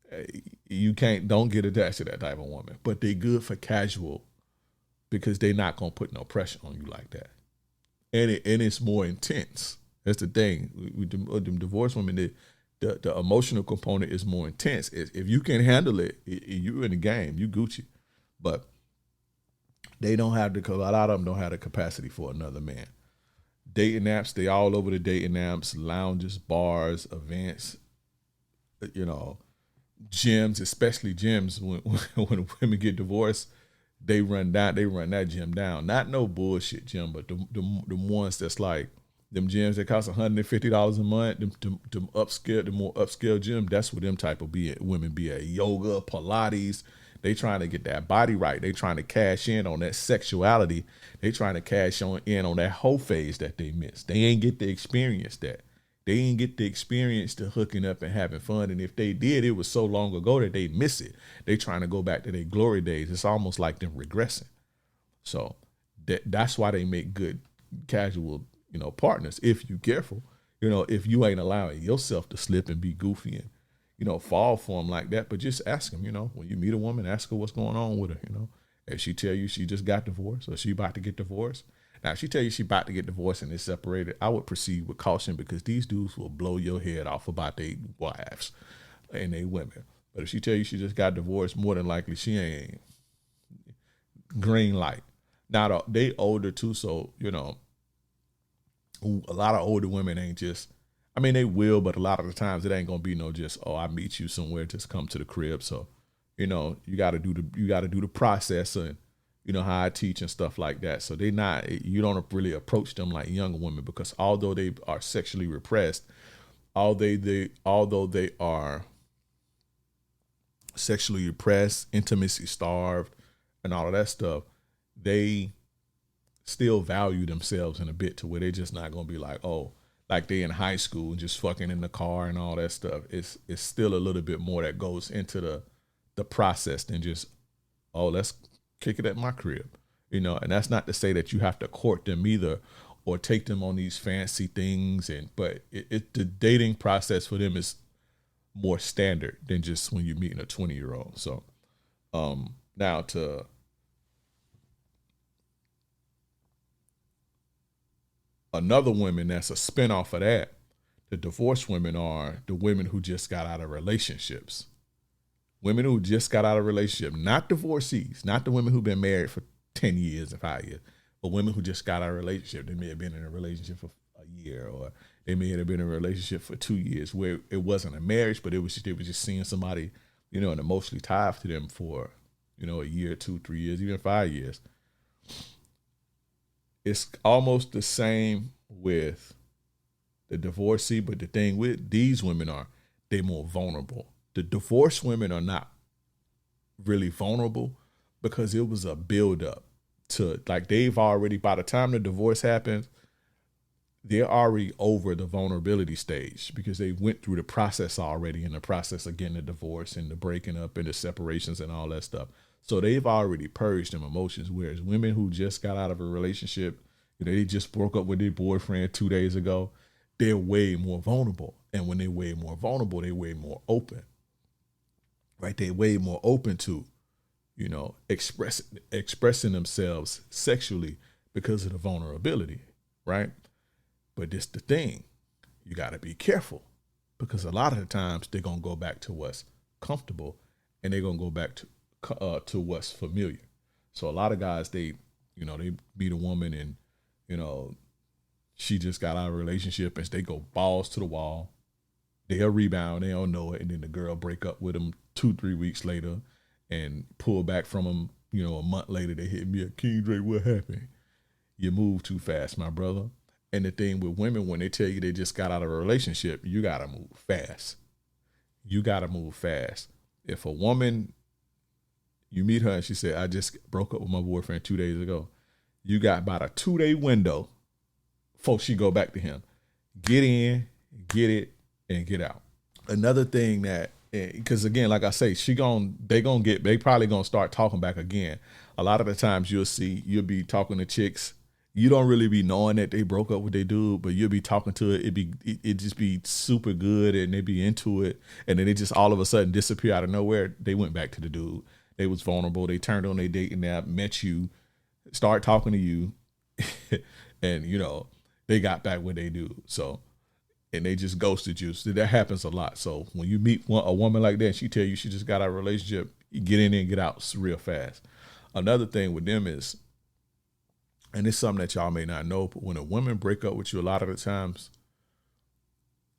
A: don't get attached to that type of woman. But they good for casual, because they not gonna put no pressure on you like that. And it's more intense. That's the thing. With them divorced women, the emotional component is more intense. If you can handle it, you in the game, you Gucci. But they don't have a lot of them don't have the capacity for another man. Dating apps, they all over the dating apps, lounges, bars, events, gyms, especially gyms. When women get divorced, they run that gym down. Not no bullshit gym, but the ones that's like them gyms that cost $150 a month, them upscale, the more upscale gym, that's where them type of women be at. Yoga, Pilates. They trying to get that body right. They trying to cash in on that sexuality. They trying to cash in on that whole phase that they missed. They ain't get to experience that. They ain't get the experience to hooking up and having fun. And if they did, it was so long ago that they miss it. They trying to go back to their glory days. It's almost like them regressing. So that's why they make good casual, partners. If you careful, if you ain't allowing yourself to slip and be goofy and, fall for them like that. But just ask them, when you meet a woman, ask her what's going on with her, If she tell you she just got divorced or she about to get divorced. Now, if she tell you she about to get divorced and is separated, I would proceed with caution, because these dudes will blow your head off about their wives and their women. But if she tell you she just got divorced, more than likely she ain't. Green light. Now, they older too, so, a lot of older women ain't just, they will, but a lot of the times it ain't gonna be no just, I meet you somewhere, just come to the crib. So, you gotta do the process, and how I teach and stuff like that. So you don't really approach them like younger women, because although they are sexually repressed, although they are sexually repressed, intimacy starved, and all of that stuff, they still value themselves in a bit, to where they're just not gonna be like, like they in high school and just fucking in the car and all that stuff. It's still a little bit more that goes into the process than just, let's kick it at my crib, and that's not to say that you have to court them either, or take them on these fancy things. But the dating process for them is more standard than just when you're meeting a 20-year-old. So, now to another women that's a spinoff of that, the divorced women are the women who just got out of relationships. Women who just got out of a relationship, not divorcees, not the women who've been married for 10 years and 5 years, but women who just got out of a relationship. They may have been in a relationship for a year, or they may have been in a relationship for 2 years, where it wasn't a marriage, but they was just seeing somebody, and emotionally tied to them for, a year, 2, 3 years, even 5 years. It's almost the same with the divorcee, but the thing with these women they're more vulnerable. The divorced women are not really vulnerable, because it was a buildup to, like, they've already, by the time the divorce happens, they're already over the vulnerability stage, because they went through the process already, in the process of getting the divorce and the breaking up and the separations and all that stuff. So they've already purged them emotions. Whereas women who just got out of a relationship, they just broke up with their boyfriend 2 days ago, they're way more vulnerable. And when they're way more vulnerable, they're way more open. Right? They're way more open to, expressing themselves sexually, because of the vulnerability. Right? But this the thing. You got to be careful, because a lot of the times they're going to go back to what's comfortable, and they're going to go back to what's familiar. So a lot of guys, they meet a woman, and, she just got out of a relationship, and they go balls to the wall. They'll rebound, they don't know it, and then the girl break up with them 2-3 weeks later, and pull back from them. A month later they hit me up, King Drake, what happened? You move too fast, my brother. And the thing with women, when they tell you they just got out of a relationship, you gotta move fast. You gotta move fast. If a woman, you meet her and she said, I just broke up with my boyfriend 2 days ago, you got about a 2 day window before she go back to him. Get in, get it, and get out. Another thing that, because again, like I say, they probably gonna start talking back again. A lot of the times you'll be talking to chicks, you don't really be knowing that they broke up with their dude, but you'll be talking to it. It just be super good, and they be into it, and then they just all of a sudden disappear out of nowhere. They went back to the dude. They was vulnerable. They turned on their dating app, met you, start talking to you, and they got back what they do. So, and they just ghosted you. So that happens a lot. So when you meet a woman like that, and she tell you she just got out of a relationship, you get in there and get out real fast. Another thing with them is, and it's something that y'all may not know, but when a woman break up with you, a lot of the times,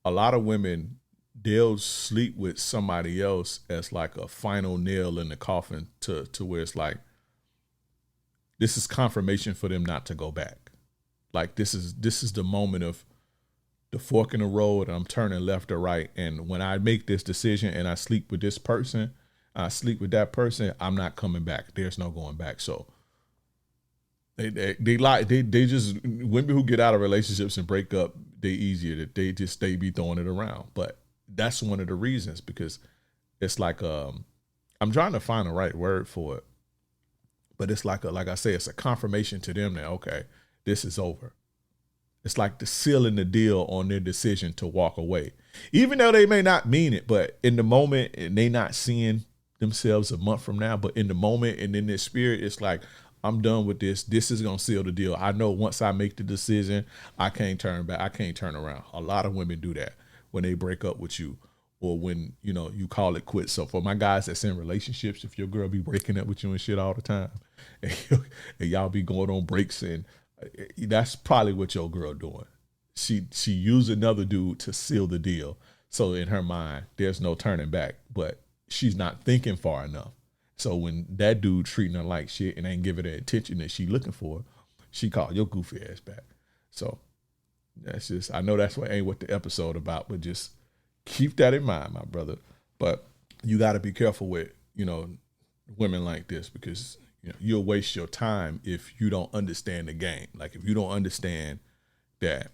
A: a lot of women, they'll sleep with somebody else as like a final nail in the coffin to where it's like, this is confirmation for them not to go back. Like this is the moment of the fork in the road, and I'm turning left or right. And when I make this decision and I sleep with this person, I sleep with that person, I'm not coming back. There's no going back. So they just, women who get out of relationships and break up, they easier that they be throwing it around. But that's one of the reasons, because it's like I'm trying to find the right word for it, but it's like I say, it's a confirmation to them that, okay, this is over. It's like the sealing the deal on their decision to walk away, even though they may not mean it. But in the moment, and they not seeing themselves a month from now, but in the moment and in their spirit, it's like, I'm done with this. This is gonna seal the deal. I know once I make the decision, I can't turn back. I can't turn around. A lot of women do that when they break up with you, or when you call it quits. So for my guys that's in relationships, if your girl be breaking up with you and shit all the time, and y'all be going on breaks, and that's probably what your girl doing. She used another dude to seal the deal. So in her mind, there's no turning back, but she's not thinking far enough. So when that dude treating her like shit and ain't giving her the attention that she looking for, she called your goofy ass back. So that's just, I know that's what ain't what the episode about, but just keep that in mind, my brother. But you got to be careful with, women like this, because you'll waste your time if you don't understand the game. Like if you don't understand that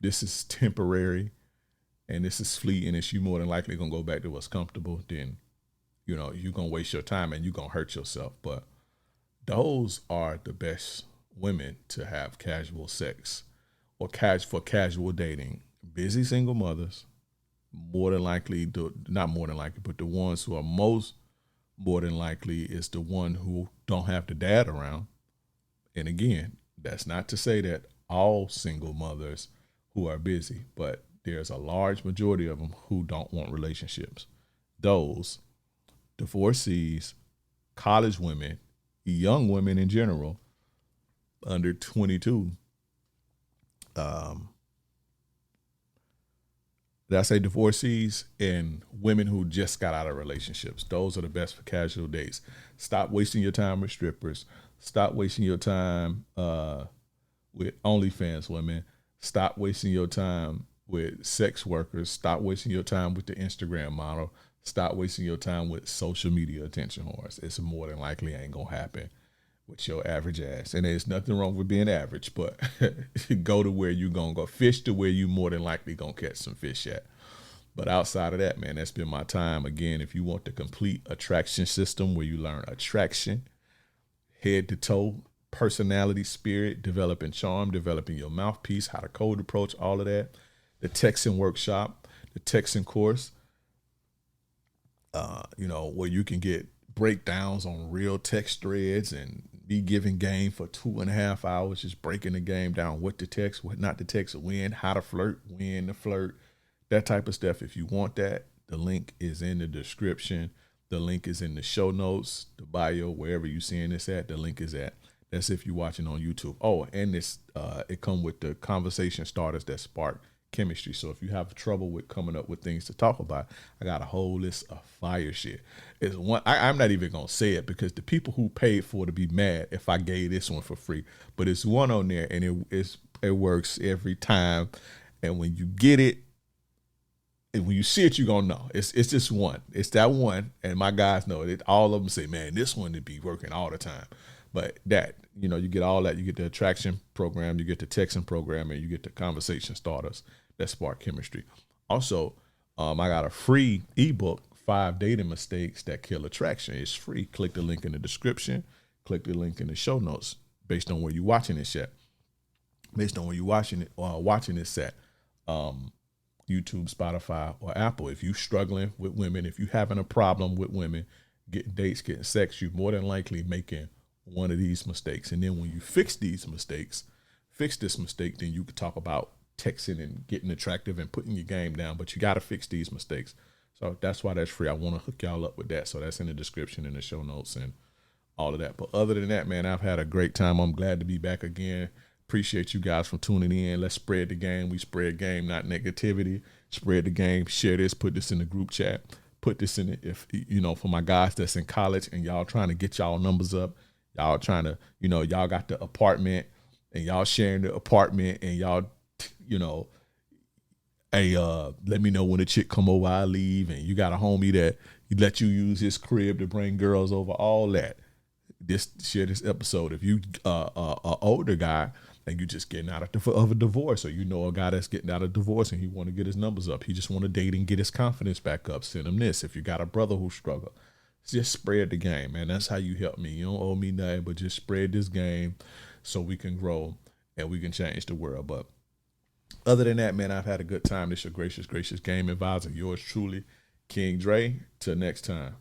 A: this is temporary and this is fleeting, and you more than likely gonna go back to what's comfortable, then you're gonna waste your time and you're gonna hurt yourself. But those are the best women to have casual sex or for casual dating. Busy single mothers, more than likely, not more than likely, but the ones who are most more than likely is the one who don't have the dad around. And again, that's not to say that all single mothers who are busy, but there's a large majority of them who don't want relationships. Those divorcees, college women, young women in general, under 22. Did I say divorcees and women who just got out of relationships? Those are the best for casual dates. Stop wasting your time with strippers. Stop wasting your time with OnlyFans women. Stop wasting your time with sex workers. Stop wasting your time with the Instagram model. Stop wasting your time with social media attention whores. It's more than likely ain't gonna happen with your average ass. And there's nothing wrong with being average, but go to where you gonna go. Fish to where you more than likely gonna catch some fish at. But outside of that, man, that's been my time. Again, if you want the complete attraction system where you learn attraction, head to toe, personality, spirit, developing charm, developing your mouthpiece, how to code approach, all of that, the Texan workshop, the Texan course, where you can get breakdowns on real text threads and be giving game for 2.5 hours, just breaking the game down, what to text, what not to text, when, how to flirt, when to flirt, that type of stuff. If you want that, the link is in the description. The link is in the show notes, the bio, wherever you seeing this at, the link is at. That's if you're watching on YouTube. Oh, and this it come with the conversation starters that spark chemistry. So if you have trouble with coming up with things to talk about, I got a whole list of fire shit. It's one I'm not even gonna say it because the people who paid for it to be mad if I gave this one for free. But it's one on there and it works every time. And when you get it, and when you see it, you're gonna know. It's just one. It's that one. And my guys know it. All of them say, man, this one would be working all the time. But that, you get all that. You get the attraction program, you get the texting program, and you get the conversation starters that spark chemistry. Also, I got a free ebook, 5 Dating Mistakes That Kill Attraction. It's free. Click the link in the description. Click the link in the show notes based on where you're watching this at. Based on where you're watching this at. YouTube, Spotify, or Apple. If you're struggling with women, if you're having a problem with women, getting dates, getting sex, you're more than likely making one of these mistakes. And then when you fix this mistake, then you could talk about texting and getting attractive and putting your game down. But you got to fix these mistakes. So that's why that's free. I want to hook y'all up with that. So that's in the description and the show notes and all of that. But other than that, man, I've had a great time. I'm glad to be back again. Appreciate you guys for tuning in. Let's spread the game. We spread game, not negativity. Spread the game. Share this. Put this in the group chat. Put this in it. If for my guys that's in college and y'all trying to get y'all numbers up. Y'all trying to, y'all got the apartment and y'all sharing the apartment and y'all, hey, let me know when a chick come over, I leave. And you got a homie that let you use his crib to bring girls over. All that. Share this episode. If you a older guy and you just getting out of a divorce, or a guy that's getting out of divorce and he want to get his numbers up, he just want to date and get his confidence back up, send him this. If you got a brother who struggle, just spread the game, man. That's how you help me. You don't owe me nothing, but just spread this game so we can grow and we can change the world. But other than that, man, I've had a good time. This is your gracious game advisor, yours truly, King Dre. Till next time.